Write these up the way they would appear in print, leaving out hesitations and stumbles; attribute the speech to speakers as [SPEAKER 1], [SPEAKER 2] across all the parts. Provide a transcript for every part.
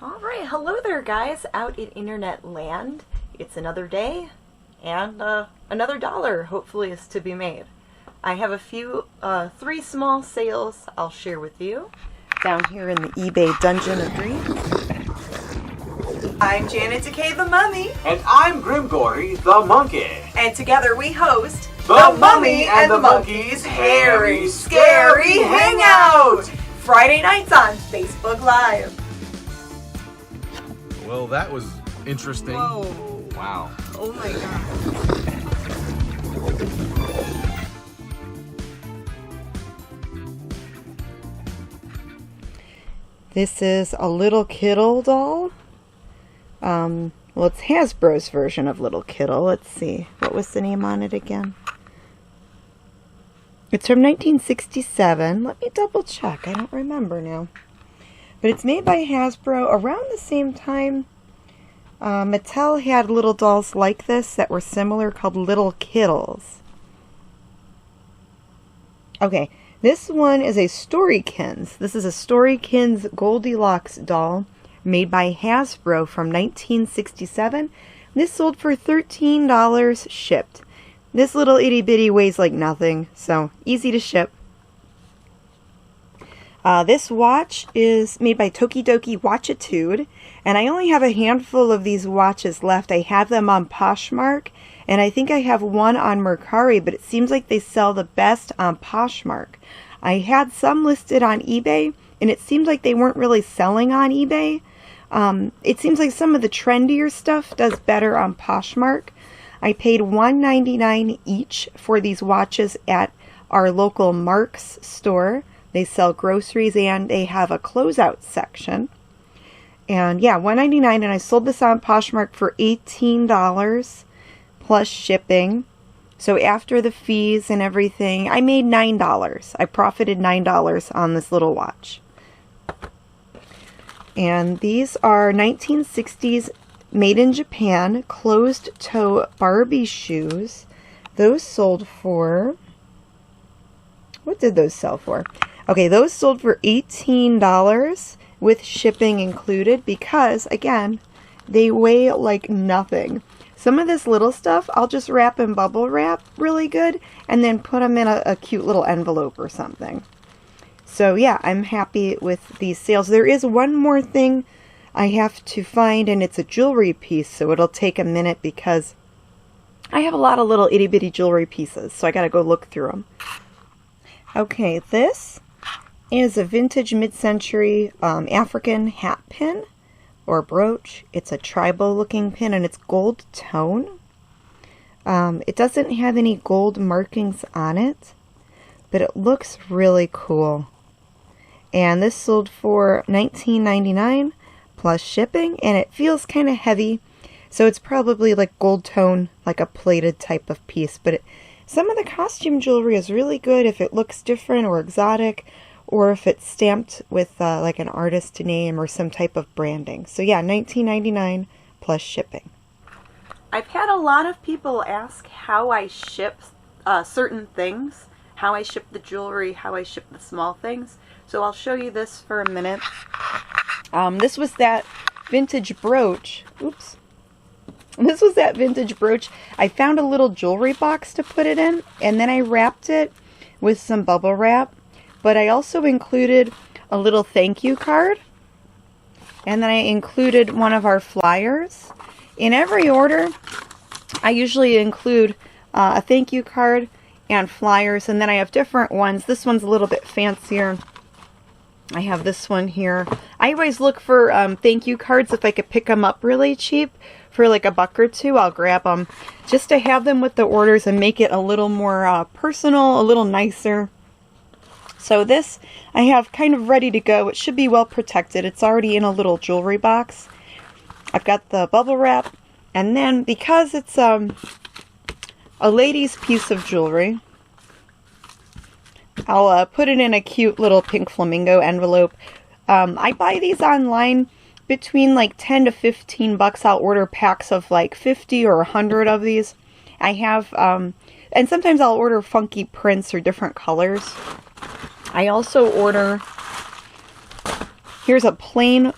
[SPEAKER 1] Alright, hello there guys out in internet land. It's another day and another dollar hopefully is to be made. I have a few, 3 small sales I'll share with you down here in the eBay Dungeon of Dreams. I'm Janet Decay the Mummy.
[SPEAKER 2] And I'm Grimgory the Monkey.
[SPEAKER 1] And together we host
[SPEAKER 2] The Mummy and the Monkey's Hairy Scary Hangout!
[SPEAKER 1] Friday nights on Facebook Live.
[SPEAKER 3] Well, that was interesting.
[SPEAKER 1] Whoa.
[SPEAKER 3] Wow.
[SPEAKER 1] Oh my god. This is a Little Kittle doll. Well, it's Hasbro's version of Little Kittle. Let's see. What was the name on it again? It's from 1967. Let me double check. I don't remember now. But it's made by Hasbro around the same time. Mattel had little dolls like this that were similar called Little Kittles. Okay, this one is a Storykins. This is a Storykins Goldilocks doll made by Hasbro from 1967. This sold for $13 shipped. This little itty bitty weighs like nothing, so easy to ship. This watch is made by Tokidoki Watchitude, and I only have a handful of these watches left. I have them on POSHMARK, and I think I have one on Mercari, but it seems like they sell the best on POSHMARK. I had some listed on eBay, and it seems like they weren't really selling on eBay. It seems like some of the trendier stuff does better on POSHMARK. I paid $1.99 each for these watches at our local Mark's store. They sell groceries and they have a closeout section. And yeah, $1.99, and I sold this on POSHMARK for $18 plus shipping. So after the fees and everything, I made $9. I profited $9 on this little watch. And these are 1960s made in Japan closed-toe Barbie shoes. Those sold for... what did those sell for? Okay, those sold for $18 with shipping included because, again, they weigh like nothing. Some of this little stuff, I'll just wrap in bubble wrap really good and then put them in a cute little envelope or something. So yeah, I'm happy with these sales. There is one more thing I have to find, and it's a jewelry piece, so it'll take a minute because I have a lot of little itty bitty jewelry pieces, so I gotta go look through them. Okay, this is a vintage mid-century African hat pin or brooch. It's a tribal looking pin and it's gold tone. It doesn't have any gold markings on it, but it looks really cool. And this sold for $19.99 plus shipping, and it feels kind of heavy, so it's probably like gold tone, like a plated type of piece, but some of the costume jewelry is really good if it looks different or exotic, or if it's stamped with like an artist name or some type of branding. So yeah, $19.99 plus shipping. I've had a lot of people ask how I ship certain things, how I ship the jewelry, how I ship the small things. So I'll show you this for a minute. This was that vintage brooch. Oops. This was that vintage brooch. I found a little jewelry box to put it in, and then I wrapped it with some bubble wrap. But I also included a little thank you card, and then I included one of our flyers. In every order, I usually include a thank you card and flyers, and then I have different ones. This one's a little bit fancier. I have this one here. I always look for thank you cards if I could pick them up really cheap. For like $1 or $2, I'll grab them just to have them with the orders and make it a little more personal, a little nicer. So this I have kind of ready to go. It should be well protected. It's already in a little jewelry box. I've got the bubble wrap, and then because it's a lady's piece of jewelry, I'll put it in a cute little pink flamingo envelope. I buy these online between like 10 to 15 bucks. I'll order packs of like 50 or 100 of these. I have, and sometimes I'll order funky prints or different colors. I also order Here's a plain,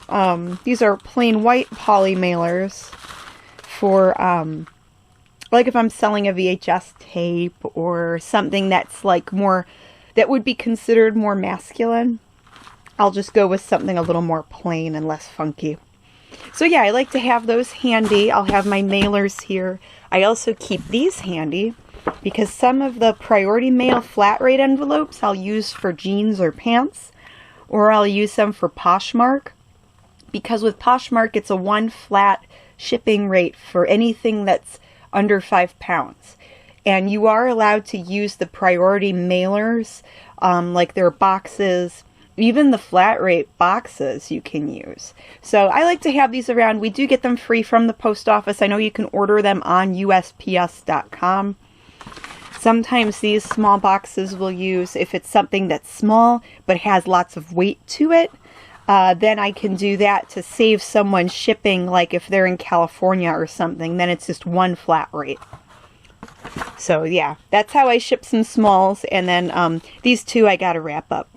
[SPEAKER 1] these are plain white poly mailers for, like if I'm selling a VHS tape or something that's like more, that would be considered more masculine. I'll just go with something a little more plain and less funky. So yeah, I like to have those handy. I'll have my mailers here. I also keep these handy because some of the priority mail flat rate envelopes I'll use for jeans or pants, or I'll use them for POSHMARK, because with POSHMARK it's a one flat shipping rate for anything that's under 5 pounds. And you are allowed to use the priority mailers, like their boxes, even the flat rate boxes you can use. So I like to have these around. We do get them free from the post office. I know you can order them on USPS.com. Sometimes these small boxes will use, if it's something that's small but has lots of weight to it, then I can do that to save someone shipping, like if they're in California or something, then it's just one flat rate. So yeah, that's how I ship some smalls, and then these two I gotta wrap up.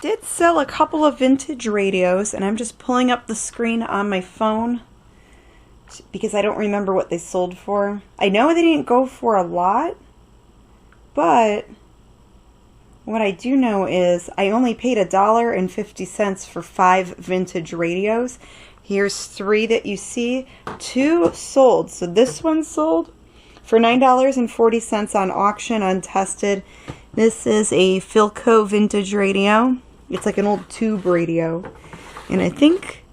[SPEAKER 1] Did sell a couple of vintage radios, and I'm just pulling up the screen on my phone because I don't remember what they sold for. I know they didn't go for a lot, but what I do know is I only paid $1.50 for 5 vintage radios. Here's 3 that you see. 2 sold. So this one sold for $9.40 on auction, untested. This is a Philco vintage radio. It's like an old tube radio. And I think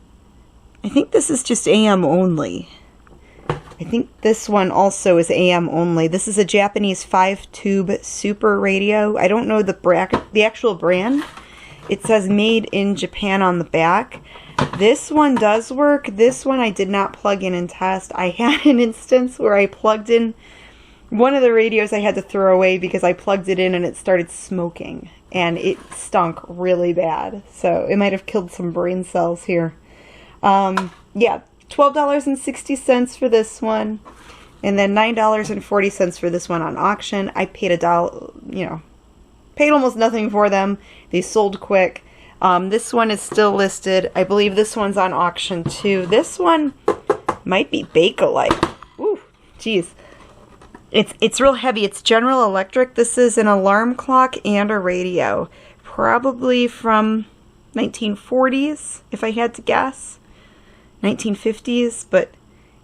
[SPEAKER 1] this is just AM only. I think this one also is AM only. This is a Japanese 5-tube super radio. I don't know the actual brand. It says made in Japan on the back. This one does work. This one I did not plug in and test. I had an instance where I plugged in one of the radios. I had to throw away because I plugged it in and it started smoking. And it stunk really bad. So it might have killed some brain cells here. Yeah, $12.60 for this one. And then $9.40 for this one on auction. I paid $1, paid almost nothing for them. They sold quick. This one is still listed. I believe this one's on auction too. This one might be Bakelite. Ooh, geez. It's real heavy. It's General Electric. This is an alarm clock and a radio. Probably from 1940s, if I had to guess. 1950s, but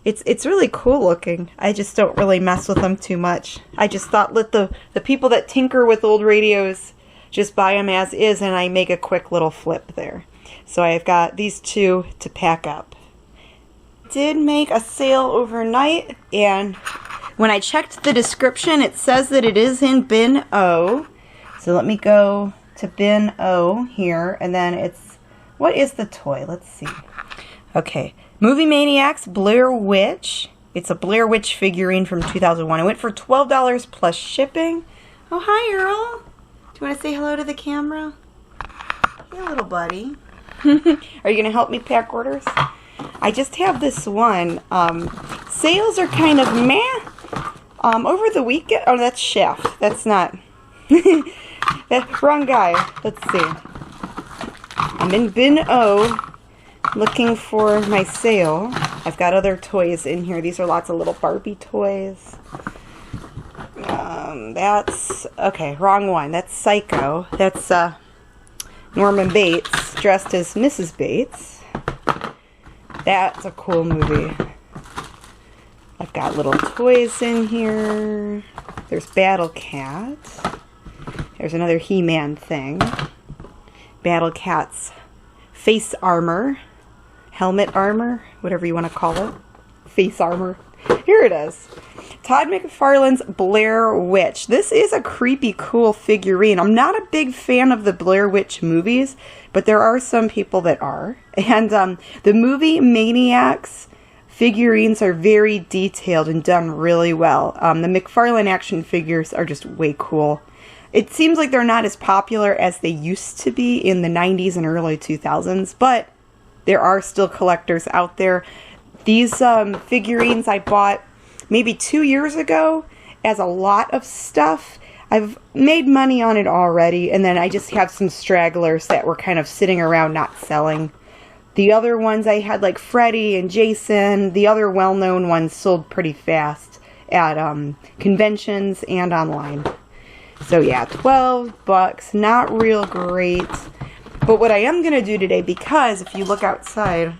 [SPEAKER 1] it's really cool looking. I just don't really mess with them too much. I just thought let the people that tinker with old radios just buy them as is, and I make a quick little flip there. So I've got these 2 to pack up. Did make a sale overnight, and when I checked the description, it says that it is in bin O. So let me go to bin O here, and then it's, what is the toy? Let's see. Okay, Movie Maniacs Blair Witch. It's a Blair Witch figurine from 2001. It went for $12 plus shipping. Oh, hi, Earl. Do you want to say hello to the camera? Hey, little buddy. Are you going to help me pack orders? I just have this one. Sales are kind of meh. Over the weekend, oh, that's Chef. That's not. That's wrong guy. Let's see. I'm in bin O looking for my sale. I've got other toys in here. These are lots of little Barbie toys. That's, okay, wrong one. That's Psycho. That's Norman Bates dressed as Mrs. Bates. That's a cool movie. I've got little toys in here. There's Battle Cat. There's another He-Man thing. Battle Cat's face armor. Helmet armor. Whatever you want to call it. Face armor. Here it is. Todd McFarlane's Blair Witch. This is a creepy, cool figurine. I'm not a big fan of the Blair Witch movies, but there are some people that are. And the Movie Maniacs figurines are very detailed and done really well. The McFarlane action figures are just way cool. It seems like they're not as popular as they used to be in the 90s and early 2000s, but there are still collectors out there. These figurines I bought maybe 2 years ago as a lot of stuff. I've made money on it already, and then I just have some stragglers that were kind of sitting around not selling. The other ones I had, like Freddie and Jason, the other well-known ones sold pretty fast at conventions and online. So yeah, $12, not real great. But what I am going to do today, because if you look outside,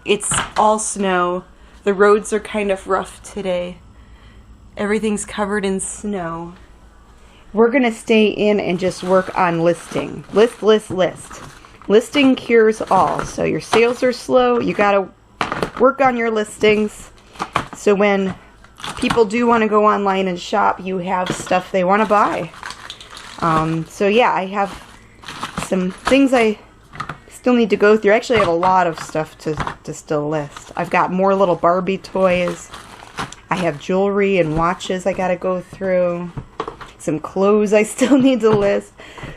[SPEAKER 1] it's all snow. The roads are kind of rough today. Everything's covered in snow. We're going to stay in and just work on listing. List. Listing cures all. So your sales are slow. You got to work on your listings. So when people do want to go online and shop, you have stuff they want to buy. So yeah, I have some things I still need to go through. Actually, I have a lot of stuff to still list. I've got more little Barbie toys. I have jewelry and watches I got to go through. Some clothes I still need to list.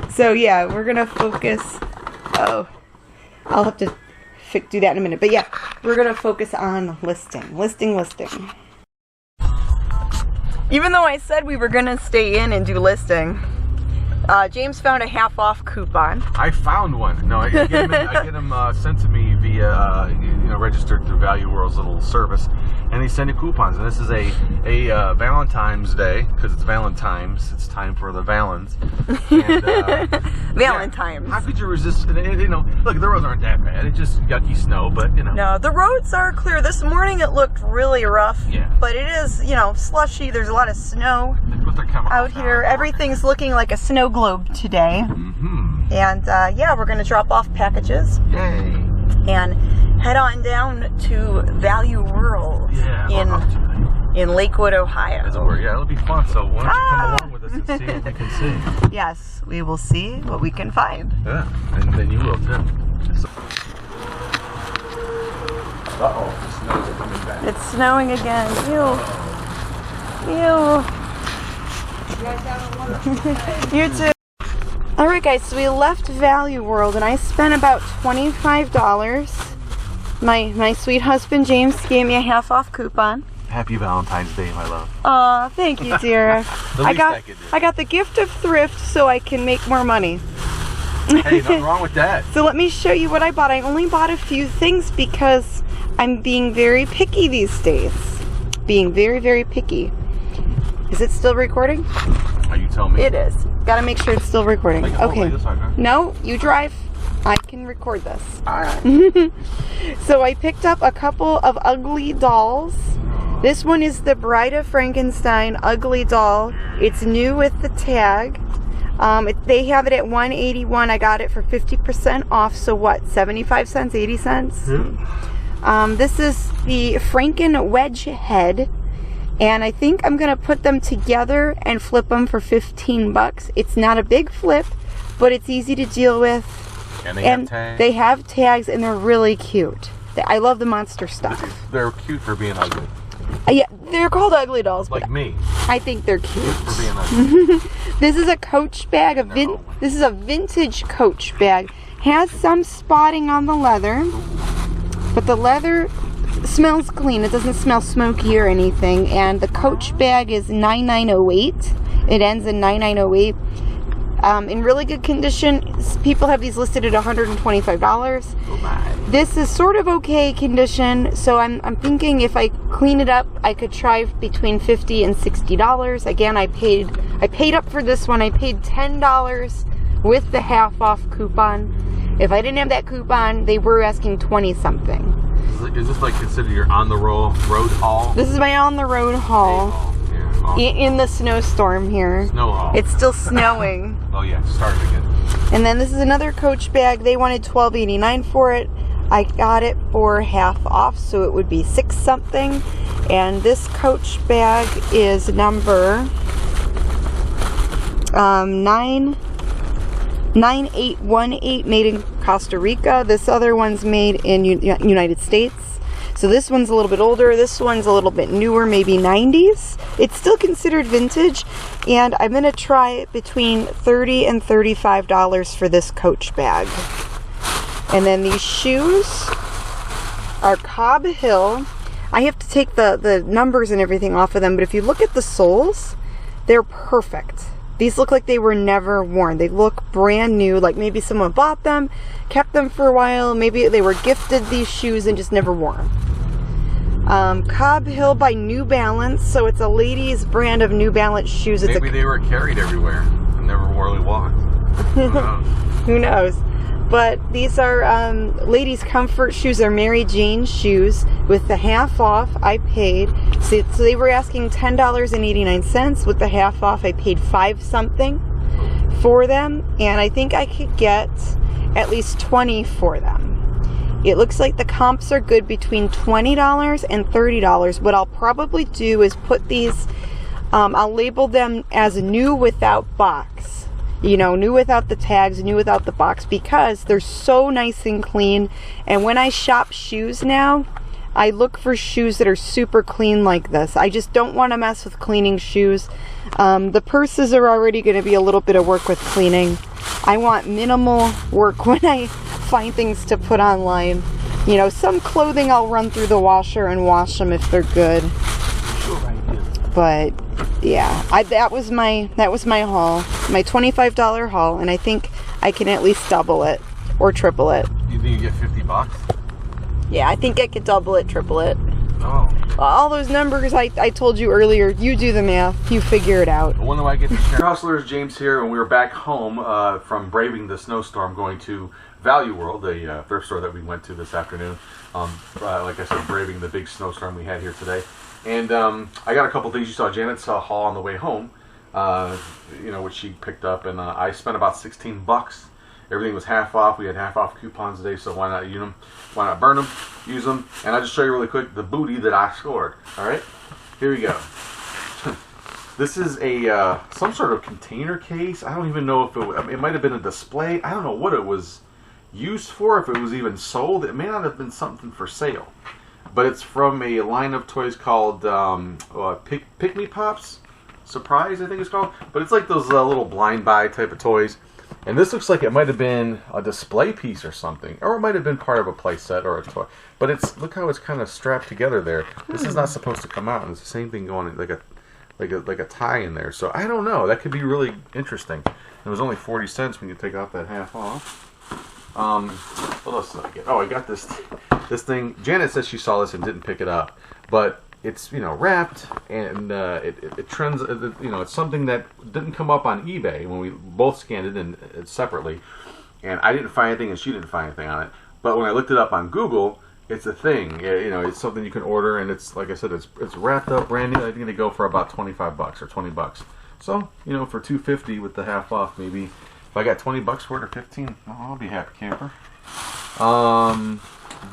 [SPEAKER 1] So yeah, we're going to focus. Oh, I'll have to do that in a minute. But yeah, we're going to focus on listing. Listing. Even though I said we were going to stay in and do listing, James found a half-off coupon. I found one. No, I get them sent to me via, registered through Value World's little service, and they send you coupons. And this is a Valentine's Day, because it's Valentine's. It's time for the Valens. And, Valentine's.
[SPEAKER 3] Yeah, how could you resist? Look, the roads aren't that bad. It's just yucky snow, but
[SPEAKER 1] No, the roads are clear. This morning it looked really rough.
[SPEAKER 3] Yeah.
[SPEAKER 1] But it is, slushy. There's a lot of snow out here. Everything's looking like a snow globe today.
[SPEAKER 3] Mm-hmm.
[SPEAKER 1] And yeah, we're going to drop off packages.
[SPEAKER 3] Yay.
[SPEAKER 1] And head on down to Value World in Lakewood, Ohio.
[SPEAKER 3] Yeah, it'll be fun. So why don't you come along with us and see what we can see?
[SPEAKER 1] Yes, we will see what we can find.
[SPEAKER 3] Yeah, and then you will too. Uh-oh, the snow's coming back.
[SPEAKER 1] It's snowing again. Ew. You too. Alright guys, so we left Value World and I spent about $25. My sweet husband James gave me a half-off coupon.
[SPEAKER 3] Happy Valentine's Day, my love.
[SPEAKER 1] Aw, thank you, dear. I got the gift of thrift so I can make more money.
[SPEAKER 3] Hey, nothing wrong with that.
[SPEAKER 1] So let me show you what I bought. I only bought a few things because I'm being very picky these days. Being very, very picky. Is it still recording?
[SPEAKER 3] You tell me.
[SPEAKER 1] It is. Gotta make sure it's still recording. Okay.
[SPEAKER 3] Huh?
[SPEAKER 1] No, you drive. I can record this.
[SPEAKER 3] Alright.
[SPEAKER 1] So I picked up a couple of ugly dolls. This one is the Bride of Frankenstein ugly doll. It's new with the tag. They have it at $181. I got it for 50% off. So what? 75 cents? 80 cents?
[SPEAKER 3] Yeah.
[SPEAKER 1] This is the Franken wedge head. And I think I'm going to put them together and flip them for 15 bucks. It's not a big flip, but it's easy to deal with.
[SPEAKER 3] And they have tags.
[SPEAKER 1] They have tags and they're really cute. I love the monster stuff.
[SPEAKER 3] They're cute for being ugly.
[SPEAKER 1] Yeah, they're called ugly dolls.
[SPEAKER 3] Like me.
[SPEAKER 1] I think they're cute.
[SPEAKER 3] For being ugly.
[SPEAKER 1] This is a Coach bag. This is a vintage Coach bag. Has some spotting on the leather, but the leather smells clean. It doesn't smell smoky or anything. And the Coach bag is $99.08. It ends in $99.08. In really good condition. People have these listed at $125.
[SPEAKER 3] Oh my.
[SPEAKER 1] This is sort of okay condition, so I'm thinking if I clean it up, I could try between $50 and $60. Again, I paid up for this one. I paid $10 with the half off coupon. If I didn't have that coupon, they were asking 20 something.
[SPEAKER 3] Is this like considered your on the road haul?
[SPEAKER 1] This is my on the road haul. In the snowstorm here.
[SPEAKER 3] Snow haul.
[SPEAKER 1] It's still snowing.
[SPEAKER 3] Oh yeah, started again.
[SPEAKER 1] And then this is another Coach bag. They wanted $12.89 for it. I got it for half off, so it would be $6 something. And this Coach bag is number 9818, made in Costa Rica. This other one's made in United States. So this one's a little bit older. This one's a little bit newer, maybe 90s. It's still considered vintage, and I'm gonna try it between $30 and $35 for this Coach bag. And then these shoes are Cobb Hill. I have to take the numbers and everything off of them, but if you look at the soles, They're perfect. These look like they were never worn. They look brand new, like maybe someone bought them, kept them for a while, maybe they were gifted these shoes and just never wore them. Cobb Hill by New Balance, so it's a ladies brand of New Balance shoes. It's
[SPEAKER 3] maybe they were carried everywhere and never really walked. Who knows?
[SPEAKER 1] Who knows? But these are ladies' comfort shoes. They're Mary Jane shoes with the half off. I paid, so they were asking $10.89. With the half off, I paid $5 something for them, and I think I could get at least 20 for them. It looks like the comps are good between $20 and $30. What I'll probably do is put these, I'll label them as new without box. You know, new without the tags, new without the box, because they're so nice and clean. And when I shop shoes now, I look for shoes that are super clean like this. I just don't want to mess with cleaning shoes. The purses are already going to be a little bit of work with cleaning. I want minimal work when I find things to put online. You know, some clothing I'll run through the washer and wash them if they're good. But yeah, that was my haul, my $25 haul, and I think I can at least double it or triple it.
[SPEAKER 3] You think you get $50?
[SPEAKER 1] Yeah, I think I could double it, triple it.
[SPEAKER 3] Oh.
[SPEAKER 1] All those numbers I told you earlier, you do the math, you figure it out.
[SPEAKER 3] When do I get to share? Hustlers, James here, and we were back home from braving the snowstorm, going to Value World, the thrift store that we went to this afternoon. Like I said, braving the big snowstorm we had here today. And I got a couple things. You saw Janet's haul on the way home, you know, which she picked up, and I spent about $16. Everything was half off. We had half off coupons today, so why not use them? Why not burn them? Use them. And I'll just show you really quick the booty that I scored. All right, here we go. This is a some sort of container case. I don't even know if it might have been a display. I don't know what it was used for. If it was even sold, it may not have been something for sale. But it's from a line of toys called Pick Me Pops. Surprise, I think it's called. But it's like those little blind buy type of toys. And this looks like it might have been a display piece or something. Or it might have been part of a play set or a toy. But it's, look how it's kind of strapped together there. This is not supposed to come out. And it's the same thing going like a tie in there. So I don't know. That could be really interesting. It was only 40 cents when you take off that half off. What else did I get? Oh, I got this thing. Janet says she saw this and didn't pick it up, but it's, you know, wrapped, and it trends. You know, it's something that didn't come up on eBay when we both scanned it in separately, and I didn't find anything and she didn't find anything on it. But when I looked it up on Google, it's a thing. You know, it's something you can order, and it's, like I said, it's wrapped up, brand new. I think they go for about $25 or $20. So, you know, for $2.50 with the half off, maybe if I got $20 for it or 15, I'll be happy camper.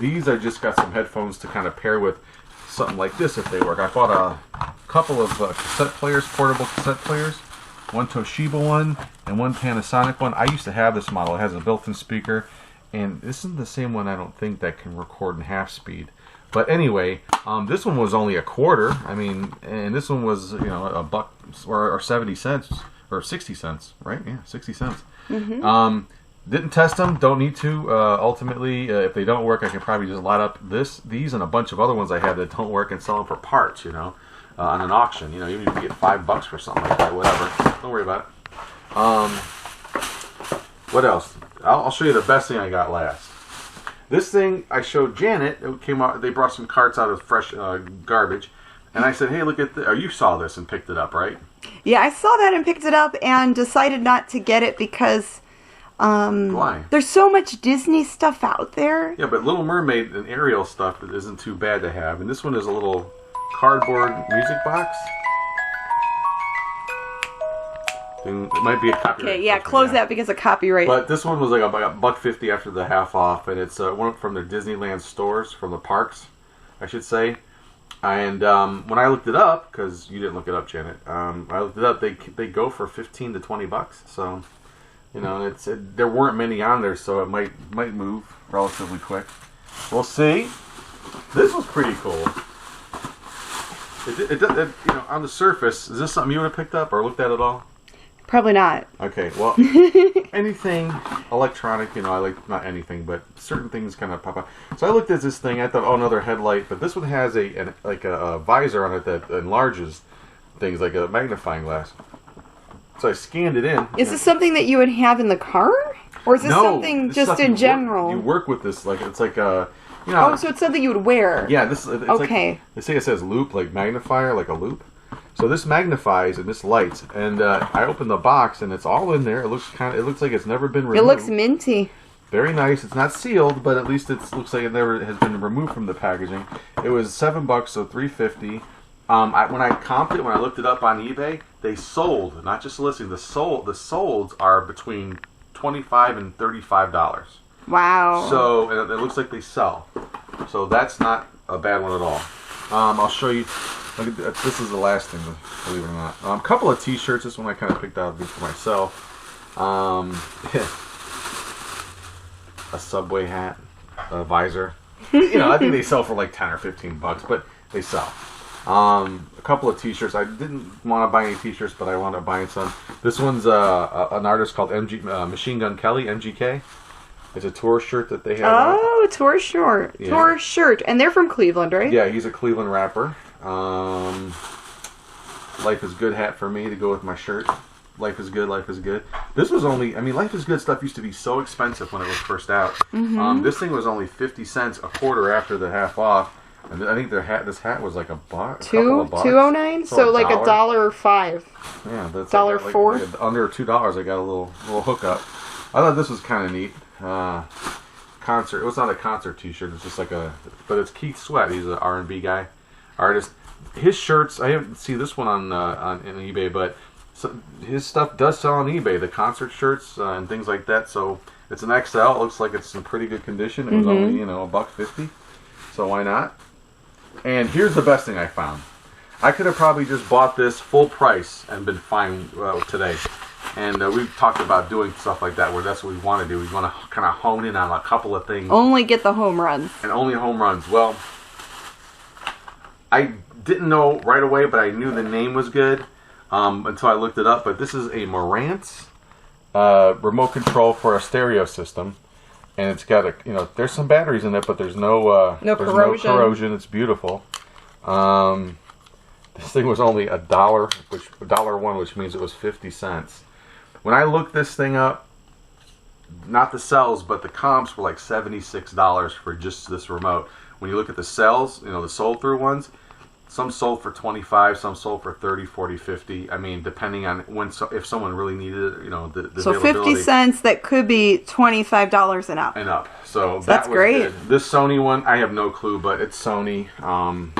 [SPEAKER 3] These I just got some headphones to kind of pair with something like this if they work. I bought a couple of cassette players, portable cassette players. One Toshiba one and one Panasonic one. I used to have this model. It has a built-in speaker, and this isn't the same one, I don't think, that can record in half speed. But anyway, this one was only $0.25. I mean, and this one was, you know, $1 or 70 cents or 60 cents, right? Yeah, 60 cents. Mm-hmm. Didn't test them. Don't need to. Ultimately, if they don't work, I can probably just light up these, and a bunch of other ones I have that don't work and sell them for parts. You know, on an auction. You know, even if you get $5 for something like that, whatever. Don't worry about it. What else? I'll show you the best thing I got last. This thing I showed Janet. It came out. They brought some carts out of fresh garbage, and I said, "Hey, look at this." Oh, you saw this and picked it up, right?
[SPEAKER 1] Yeah, I saw that and picked it up and decided not to get it because
[SPEAKER 3] why?
[SPEAKER 1] There's so much Disney stuff out there.
[SPEAKER 3] Yeah, but Little Mermaid and Ariel stuff isn't too bad to have, and this one is a little cardboard music box. It might be a copyright.
[SPEAKER 1] Okay, yeah, close that because of copyright.
[SPEAKER 3] But this one was like $1.50 after the half off, and it's one from the Disneyland stores, from the parks, I should say. And when I looked it up, because you didn't look it up, Janet, I looked it up. They go for $15 to $20. So, you know, there weren't many on there, so it might move relatively quick. We'll see. This was pretty cool. It you know, on the surface, is this something you would have picked up or looked at at all?
[SPEAKER 1] Probably not.
[SPEAKER 3] Okay, well, anything electronic, you know, I like, not anything, but certain things kind of pop up. So I looked at this thing, I thought, oh, another headlight, but this one has a visor on it that enlarges things like a magnifying glass. So I scanned it in.
[SPEAKER 1] Is this something that you would have in the car? Or is this something
[SPEAKER 3] this
[SPEAKER 1] just
[SPEAKER 3] stuff
[SPEAKER 1] in general?
[SPEAKER 3] You work with this, like, it's like a, you know.
[SPEAKER 1] Oh, so it's something you would wear.
[SPEAKER 3] Yeah, this, it's
[SPEAKER 1] okay.
[SPEAKER 3] Like, they say it says loop, like magnifier, like a loop. So this magnifies and this lights. And I opened the box and it's all in there. It looks like it's never been removed.
[SPEAKER 1] It looks minty.
[SPEAKER 3] Very nice. It's not sealed, but at least it looks like it never has been removed from the packaging. It was $7, so $3.50. When I comped it, when I looked it up on eBay, they sold, not just listing, the solds are between $25 and $35.
[SPEAKER 1] Wow.
[SPEAKER 3] So and it looks like they sell. So that's not a bad one at all. I'll show you. Look at this is the last thing, believe it or not. A couple of T-shirts. This one I kind of picked out for myself. A Subway hat, a visor. You know, I think they sell for like 10 or 15 bucks, but they sell. A couple of T-shirts. I didn't want to buy any T-shirts, but I wound up buying some. This one's an artist called Machine Gun Kelly, MGK. It's a tour shirt that they have.
[SPEAKER 1] Oh, tour shirt. Yeah. Tour shirt. And they're from Cleveland, right?
[SPEAKER 3] Yeah, he's a Cleveland rapper. Life is Good hat for me to go with my shirt. Life is good, life is good. This was only, I mean, Life is Good stuff used to be so expensive when it was first out. Mm-hmm. This thing was only 50 cents a quarter after the half off. And I think this hat was like a $2.09,
[SPEAKER 1] so like $1.05.
[SPEAKER 3] Yeah, that's
[SPEAKER 1] $1.04.
[SPEAKER 3] Like under $2. I got a little hookup. I thought this was kind of neat. Concert. It was not a concert T-shirt. It's just like but it's Keith Sweat. He's an R&B guy, artist. His shirts. I haven't seen this one on eBay, but his stuff does sell on eBay. The concert shirts and things like that. So it's an XL. It looks like it's in pretty good condition. It was only $1.50. So why not? And here's the best thing I found. I could have probably just bought this full price and been fine today. And we've talked about doing stuff like that where that's what we want to do. We want to kind of hone in on a couple of things.
[SPEAKER 1] Only get the home runs.
[SPEAKER 3] And only home runs. Well, I didn't know right away, but I knew the name was good until I looked it up. But this is a Marantz remote control for a stereo system. And it's got there's some batteries in it, but there's no corrosion. It's beautiful. This thing was only $1, which means it was 50 cents. When I looked this thing up, not the cells, but the comps were like $76 for just this remote. When you look at the cells, the sold through ones, some sold for 25, some sold for 30, 40, 50. I mean, depending on if someone really needed it, the
[SPEAKER 1] so
[SPEAKER 3] availability.
[SPEAKER 1] 50 cents, that could be $25 and up.
[SPEAKER 3] And up. So
[SPEAKER 1] that's great.
[SPEAKER 3] Good. This Sony one, I have no clue, but it's Sony.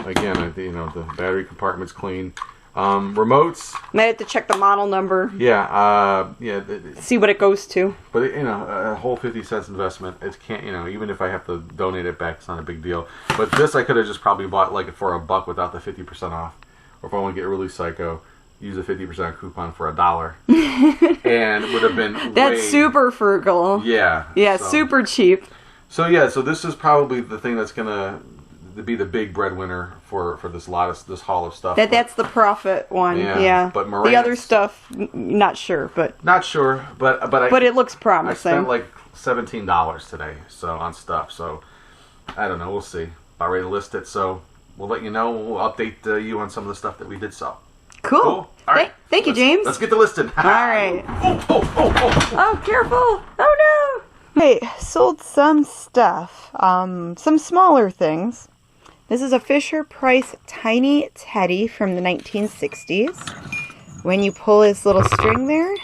[SPEAKER 3] Again, the battery compartment's clean. Remotes.
[SPEAKER 1] Might have to check the model number.
[SPEAKER 3] Yeah.
[SPEAKER 1] See what it goes to.
[SPEAKER 3] But a whole 50 cents investment. It can't. Even if I have to donate it back, it's not a big deal. But this, I could have just probably bought like for $1 without the 50% off. Or if I want to get really psycho, use a 50% coupon for $1, and would have been.
[SPEAKER 1] That's super frugal.
[SPEAKER 3] Yeah.
[SPEAKER 1] Yeah, so, super cheap.
[SPEAKER 3] So this is probably the thing that's gonna be the big breadwinner for this haul of stuff.
[SPEAKER 1] That's the profit one. Yeah.
[SPEAKER 3] But Marantz,
[SPEAKER 1] the other stuff, not sure, but
[SPEAKER 3] it
[SPEAKER 1] looks promising.
[SPEAKER 3] I spent like $17 today, on stuff. So I don't know. We'll see. About ready to list it. So we'll let you know. We'll update you on some of the stuff that we did sell.
[SPEAKER 1] Cool. All right. Thank you, James.
[SPEAKER 3] Let's get the listing.
[SPEAKER 1] All right.
[SPEAKER 3] Oh,
[SPEAKER 1] careful. Oh, no. Hey, sold some stuff. Some smaller things. This is a Fisher-Price Tiny Teddy from the 1960s. When you pull his little string there,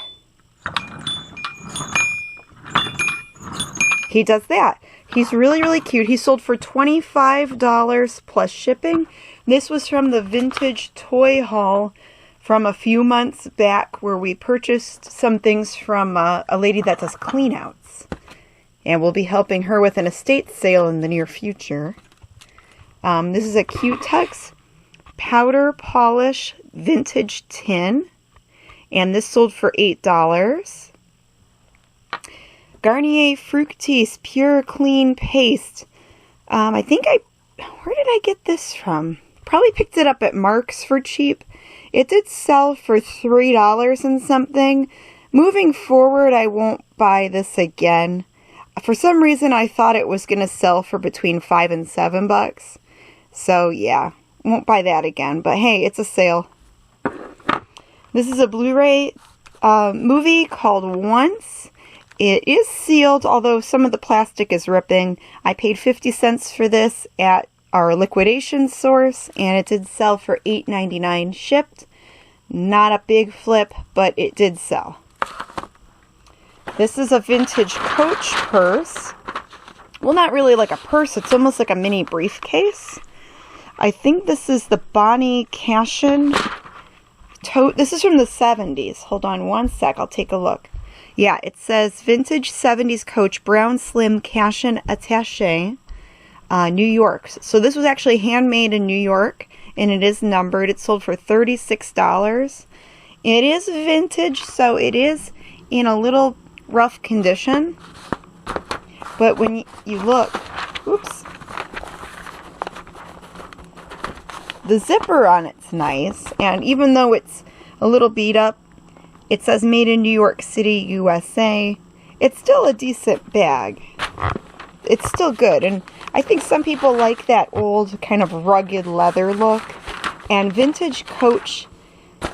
[SPEAKER 1] he does that. He's really, really cute. He sold for $25 plus shipping. This was from the vintage toy haul from a few months back where we purchased some things from a lady that does clean-outs. And we'll be helping her with an estate sale in the near future. This is a Q-Tex powder polish vintage tin. And this sold for $8. Garnier Fructis Pure Clean Paste. Where did I get this from? Probably picked it up at Mark's for cheap. It did sell for $3 and something. Moving forward, I won't buy this again. For some reason, I thought it was going to sell for between $5 and $7. So, yeah, won't buy that again. But, hey, it's a sale. This is a Blu-ray movie called Once. It is sealed, although some of the plastic is ripping. I paid 50 cents for this at our liquidation source, and it did sell for $8.99 shipped. Not a big flip, but it did sell. This is a vintage Coach purse. Well, not really like a purse. It's almost like a mini briefcase. I think this is the Bonnie Cashin tote. This is from the 70s. Hold on one sec. I'll take a look. Yeah, it says Vintage 70s Coach Brown Slim Cashin Attaché, New York. So this was actually handmade in New York, and it is numbered. It sold for $36. It is vintage, so it is in a little rough condition. But when you look, oops, the zipper on it's nice, and even though it's a little beat up, it says made in New York City, USA. It's still a decent bag. It's still good, and I think some people like that old kind of rugged leather look, and vintage Coach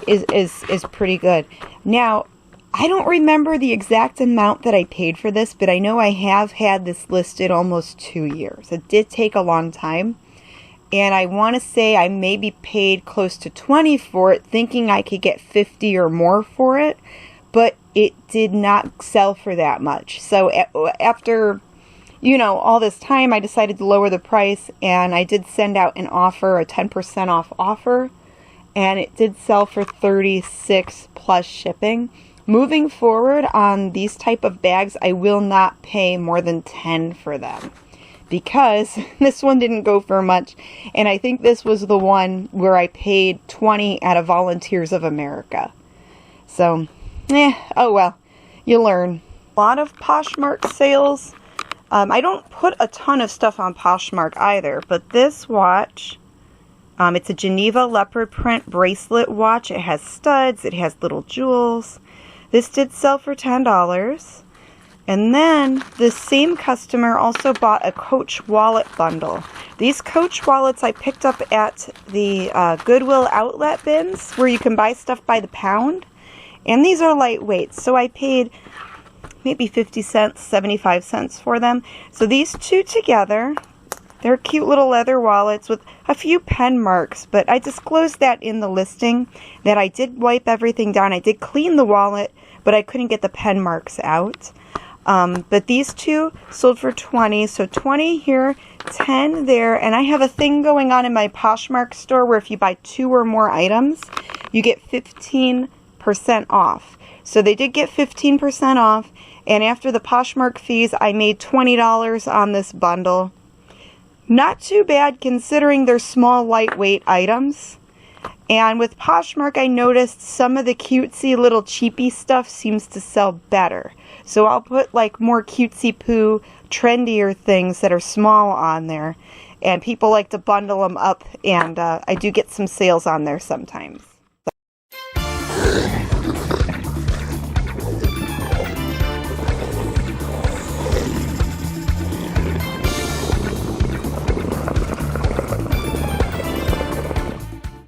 [SPEAKER 1] is pretty good. Now, I don't remember the exact amount that I paid for this, but I know I have had this listed almost 2 years. It did take a long time. And I want to say I maybe paid close to $20 for it, thinking I could get $50 or more for it. But it did not sell for that much. So after, you know, all this time, I decided to lower the price. And I did send out an offer, a 10% off offer. And it did sell for $36 plus shipping. Moving forward on these type of bags, I will not pay more than $10 for them. Because this one didn't go for much, and I think this was the one where I paid $20 at a Volunteers of America. So, oh well, you learn. A lot of Poshmark sales. I don't put a ton of stuff on Poshmark either, but this watch, it's a Geneva leopard print bracelet watch. It has studs, it has little jewels. This did sell for $10. And then the same customer also bought a Coach wallet bundle. These Coach wallets I picked up at the Goodwill outlet bins where you can buy stuff by the pound. And these are lightweight, so I paid maybe 50 cents, 75 cents for them. So these two together, they're cute little leather wallets with a few pen marks, but I disclosed that in the listing that I did wipe everything down. I did clean the wallet, but I couldn't get the pen marks out. But these two sold for $20, so $20 here, $10 there, and I have a thing going on in my Poshmark store where if you buy 2 or more items, you get 15% off. So they did get 15% off, and after the Poshmark fees, I made $20 on this bundle. Not too bad considering they're small, lightweight items. And with Poshmark, I noticed some of the cutesy little cheapy stuff seems to sell better. So I'll put like more cutesy-poo, trendier things that are small on there. And people like to bundle them up, and I do get some sales on there sometimes.